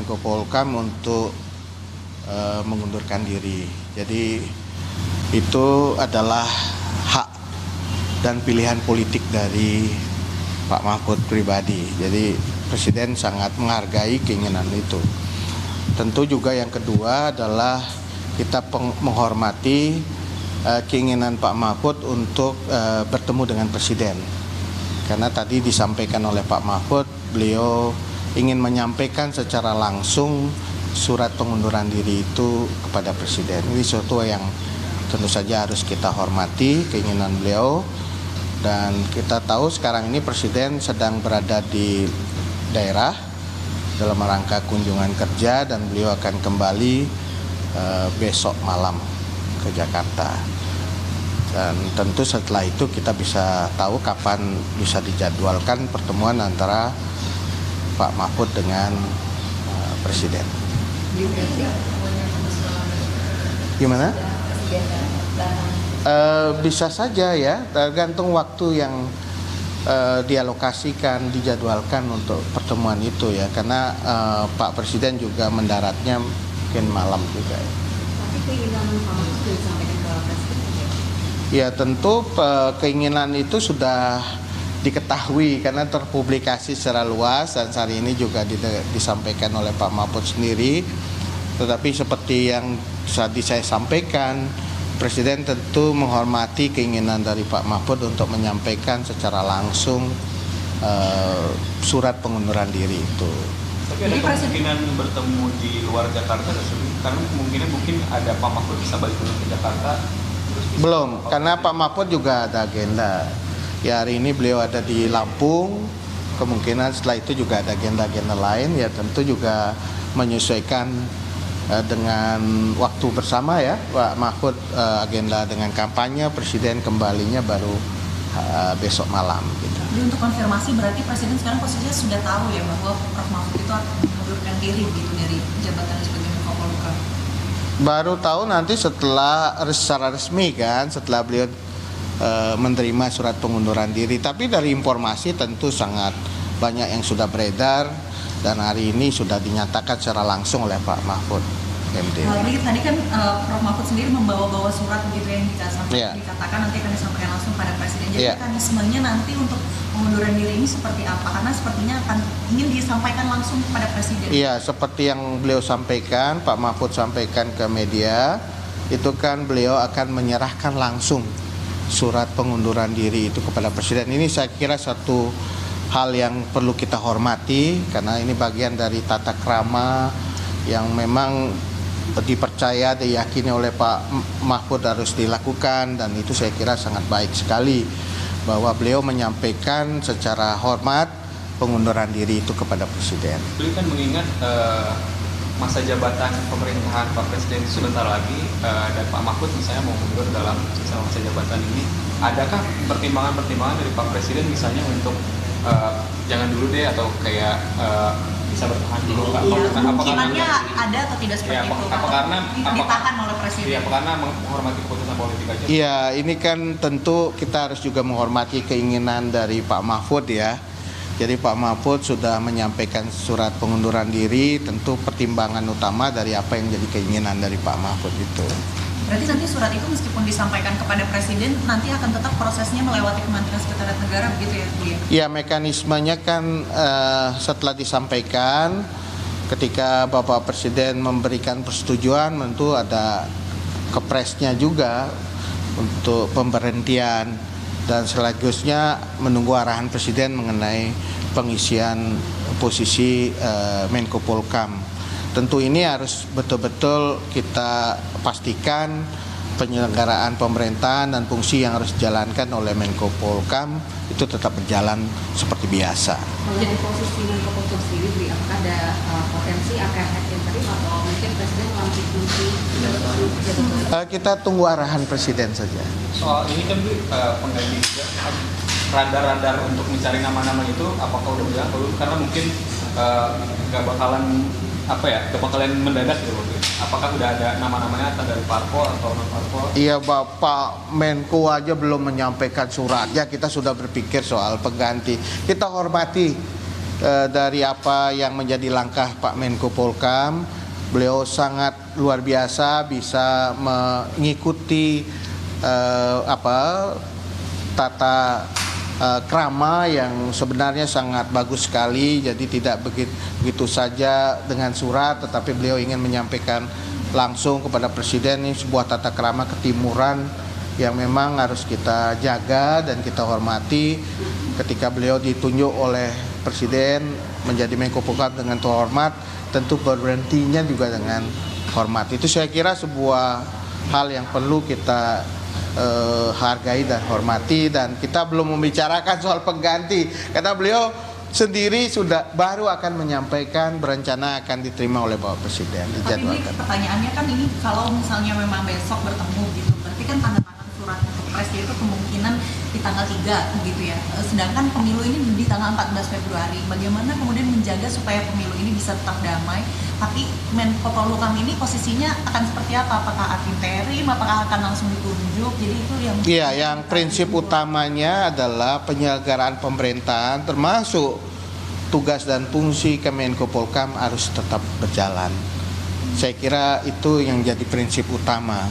Menko Polhukam untuk mengundurkan diri. Jadi itu adalah hak dan pilihan politik dari Pak Mahfud pribadi. Jadi Presiden sangat menghargai keinginan itu. Tentu juga yang kedua adalah kita menghormati keinginan Pak Mahfud untuk bertemu dengan Presiden. Karena tadi disampaikan oleh Pak Mahfud, beliau ingin menyampaikan secara langsung surat pengunduran diri itu kepada Presiden. Ini sesuatu yang tentu saja harus kita hormati keinginan beliau. Dan kita tahu sekarang ini Presiden sedang berada di daerah dalam rangka kunjungan kerja dan beliau akan kembali besok malam ke Jakarta. Dan tentu setelah itu kita bisa tahu kapan bisa dijadwalkan pertemuan antara Pak Mahfud dengan Presiden. Gimana? Bisa saja ya, tergantung waktu yang dialokasikan, dijadwalkan untuk pertemuan itu ya, karena Pak Presiden juga mendaratnya mungkin malam juga ya. Tapi keinginan Pak Mahfud sudah disampaikan ke Presiden ya? Ya tentu keinginan itu sudah diketahui karena terpublikasi secara luas dan hari ini juga disampaikan oleh Pak Mahfud sendiri. Tetapi seperti yang tadi saya sampaikan, Presiden tentu menghormati keinginan dari Pak Mahfud untuk menyampaikan secara langsung surat pengunduran diri itu. Tapi ada kemungkinan bertemu di luar Jakarta, karena kemungkinan mungkin ada Pak Mahfud bisa balik ke Jakarta. Belum, karena Pak Mahfud juga ada agenda. Ya hari ini beliau ada di Lampung, kemungkinan setelah itu juga ada agenda-agenda lain. Ya tentu juga menyesuaikan dengan waktu bersama ya, Pak Mahfud agenda dengan kampanye, Presiden kembalinya baru besok malam gitu. Jadi untuk konfirmasi berarti Presiden sekarang posisinya sudah tahu ya bahwa Prof Mahfud itu akan mengundurkan diri gitu dari jabatan sebagai Menko Polhukam. Baru tahu nanti setelah secara resmi kan, setelah beliau menerima surat pengunduran diri. Tapi dari informasi tentu sangat banyak yang sudah beredar. Dan hari ini sudah dinyatakan secara langsung oleh Pak Mahfud MD. Tadi kan Prof Mahfud sendiri membawa-bawa surat begitu yang dikatakan nanti akan disampaikan langsung pada Presiden. Jadi mekanismenya nanti untuk pengunduran diri ini seperti apa? Karena sepertinya akan ingin disampaikan langsung kepada Presiden. Iya, seperti yang beliau sampaikan, Pak Mahfud sampaikan ke media, itu kan beliau akan menyerahkan langsung surat pengunduran diri itu kepada Presiden. Ini saya kira satu hal yang perlu kita hormati karena ini bagian dari tata krama yang memang dipercaya, diyakini oleh Pak Mahfud harus dilakukan, dan itu saya kira sangat baik sekali bahwa beliau menyampaikan secara hormat pengunduran diri itu kepada Presiden. Beliau kan mengingat masa jabatan pemerintahan Pak Presiden sebentar lagi dan Pak Mahfud misalnya mau mundur dalam sisa masa jabatan ini. Adakah pertimbangan-pertimbangan dari Pak Presiden misalnya untuk jangan dulu deh atau kayak bisa bertahan dulu Pak? Iya, kemungkinannya ada atau tidak seperti itu? Apa karena ditahan oleh Presiden? Iya, apa karena menghormati keputusan politik aja? Iya, ini kan tentu kita harus juga menghormati keinginan dari Pak Mahfud ya. Jadi Pak Mahfud sudah menyampaikan surat pengunduran diri, tentu pertimbangan utama dari apa yang jadi keinginan dari Pak Mahfud itu. Berarti nanti surat itu meskipun disampaikan kepada Presiden, nanti akan tetap prosesnya melewati Kementerian Sekretariat Negara begitu ya Bu ya? Ya, mekanismenya kan setelah disampaikan, ketika Bapak Presiden memberikan persetujuan, tentu ada kepresnya juga untuk pemberhentian dan selanjutnya menunggu arahan Presiden mengenai pengisian posisi Menko Polhukam. Tentu ini harus betul-betul kita pastikan penyelenggaraan pemerintahan dan fungsi yang harus dijalankan oleh Menko Polhukam itu tetap berjalan seperti biasa. Jadi posisi Menko Polhukam sendiri, apakah ada potensi akan hack interim atau mungkin Presiden melantik fungsi? Kita tunggu arahan Presiden saja. Soal ini kan pengganti radar-radar untuk mencari nama-nama itu, apakah udah bilang dulu? Karena mungkin nggak bakalan gak bakalan mendadak gitu. Apakah udah ada nama-namanya atau dari parpol atau non parpol? Iya, Bapak Menko aja belum menyampaikan surat. Ya kita sudah berpikir soal pengganti. Kita hormati dari apa yang menjadi langkah Pak Menko Polhukam. Beliau sangat luar biasa bisa mengikuti tata krama yang sebenarnya sangat bagus sekali. Jadi tidak begitu saja dengan surat, tetapi beliau ingin menyampaikan langsung kepada Presiden. Ini sebuah tata krama ketimuran yang memang harus kita jaga dan kita hormati. Ketika beliau ditunjuk oleh Presiden menjadi Menko Polhukam dengan terhormat, tentu berhentinya juga dengan hormat. Itu saya kira sebuah hal yang perlu kita hargai dan hormati. Dan kita belum membicarakan soal pengganti, karena beliau sendiri sudah baru akan menyampaikan berencana akan diterima oleh Bapak Presiden. Tapi ini pertanyaannya kan, ini kalau misalnya memang besok bertemu gitu, berarti kan tanda tangan surat untuk Presiden itu kemungkinan di tanggal 3 begitu ya. Sedangkan pemilu ini di tanggal 14 Februari. Bagaimana kemudian menjaga supaya pemilu ini bisa tetap damai? Tapi Menko Polhukam ini posisinya akan seperti apa? Apakah ad interim? Apakah akan langsung ditunjuk? Jadi itu yang... Iya, yang prinsip utamanya adalah penyelenggaraan pemerintahan, termasuk tugas dan fungsi Kemenko Polhukam harus tetap berjalan. Saya kira itu yang jadi prinsip utama.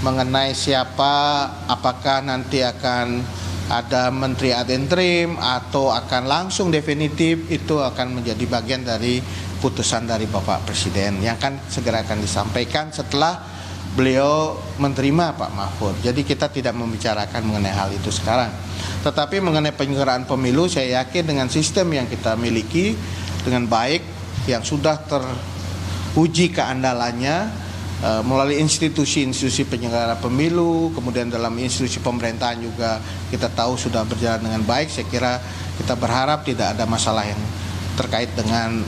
Mengenai siapa, apakah nanti akan ada menteri ad interim atau akan langsung definitif, itu akan menjadi bagian dari putusan dari Bapak Presiden yang kan segera akan disampaikan setelah beliau menerima Pak Mahfud. Jadi kita tidak membicarakan mengenai hal itu sekarang. Tetapi mengenai penyelenggaraan pemilu, saya yakin dengan sistem yang kita miliki dengan baik, yang sudah teruji keandalannya melalui institusi-institusi penyelenggara pemilu, kemudian dalam institusi pemerintahan juga kita tahu sudah berjalan dengan baik. Saya kira kita berharap tidak ada masalah yang terkait dengan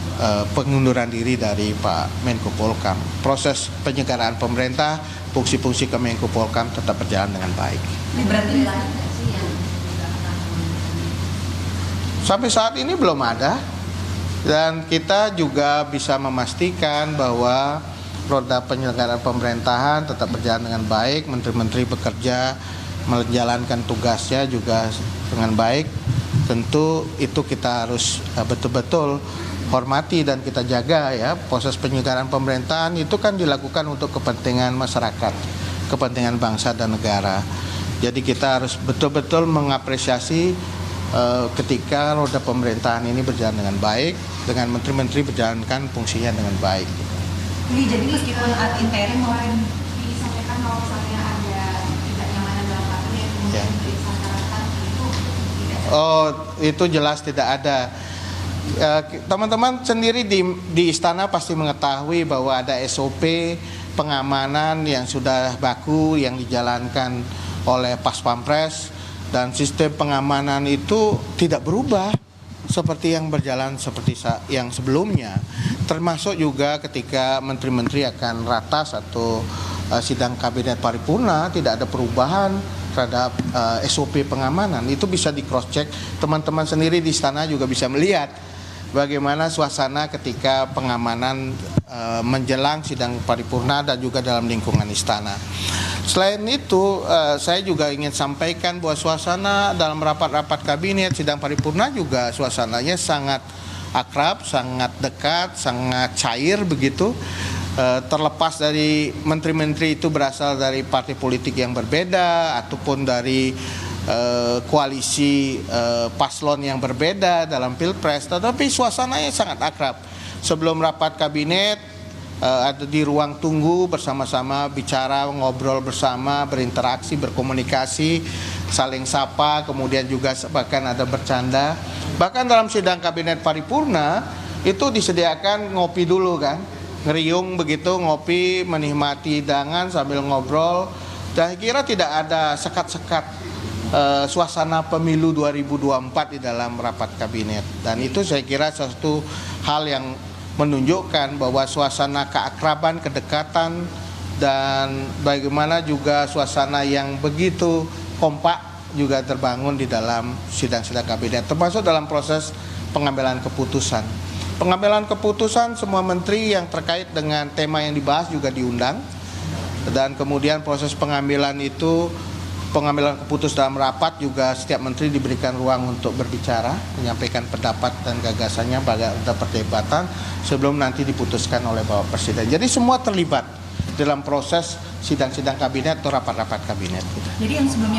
pengunduran diri dari Pak Menko Polhukam. Proses penyelenggaraan pemerintah, fungsi-fungsi Kemenko Polhukam tetap berjalan dengan baik. Ini berarti sampai saat ini belum ada, dan kita juga bisa memastikan bahwa roda penyelenggaraan pemerintahan tetap berjalan dengan baik. Menteri-menteri bekerja menjalankan tugasnya juga dengan baik. Tentu itu kita harus betul-betul hormati dan kita jaga ya. Proses penyelenggaraan pemerintahan itu kan dilakukan untuk kepentingan masyarakat, kepentingan bangsa dan negara. Jadi kita harus betul-betul mengapresiasi ketika roda pemerintahan ini berjalan dengan baik, dengan menteri-menteri berjalankan fungsinya dengan baik. Jadi meskipun ad interim maupun disampaikan kalau misalnya ada ketidaknyamanan dalam kabinet kemudian disampaikan itu tidak. Oh, itu jelas tidak ada. Teman-teman sendiri di istana pasti mengetahui bahwa ada SOP pengamanan yang sudah baku yang dijalankan oleh Pas Pampres, dan sistem pengamanan itu tidak berubah seperti yang berjalan seperti yang sebelumnya. Termasuk juga ketika menteri-menteri akan ratas atau sidang kabinet paripurna, tidak ada perubahan terhadap SOP pengamanan. Itu bisa di cross check, teman-teman sendiri di istana juga bisa melihat bagaimana suasana ketika pengamanan menjelang sidang paripurna dan juga dalam lingkungan istana. Selain itu, saya juga ingin sampaikan bahwa suasana dalam rapat-rapat kabinet, sidang paripurna juga suasananya sangat akrab, sangat dekat, sangat cair begitu. Terlepas dari menteri-menteri itu berasal dari partai politik yang berbeda ataupun dari koalisi paslon yang berbeda dalam pilpres, tetapi suasananya sangat akrab. Sebelum rapat kabinet ada di ruang tunggu bersama-sama bicara, ngobrol bersama, berinteraksi, berkomunikasi, saling sapa, kemudian juga bahkan ada bercanda. Bahkan dalam sidang kabinet paripurna itu disediakan ngopi dulu kan, ngeriung begitu, ngopi, menikmati hidangan sambil ngobrol. Dan kira tidak ada sekat-sekat suasana pemilu 2024 di dalam rapat kabinet. Dan itu saya kira suatu hal yang menunjukkan bahwa suasana keakraban, kedekatan, dan bagaimana juga suasana yang begitu kompak juga terbangun di dalam sidang-sidang kabinet, termasuk dalam proses pengambilan keputusan. Pengambilan keputusan, semua menteri yang terkait dengan tema yang dibahas juga diundang, dan kemudian proses pengambilan itu pengambilan keputusan dalam rapat juga setiap menteri diberikan ruang untuk berbicara, menyampaikan pendapat dan gagasannya pada perdebatan sebelum nanti diputuskan oleh Bapak Presiden. Jadi semua terlibat dalam proses sidang-sidang kabinet atau rapat-rapat kabinet. Jadi yang sebelumnya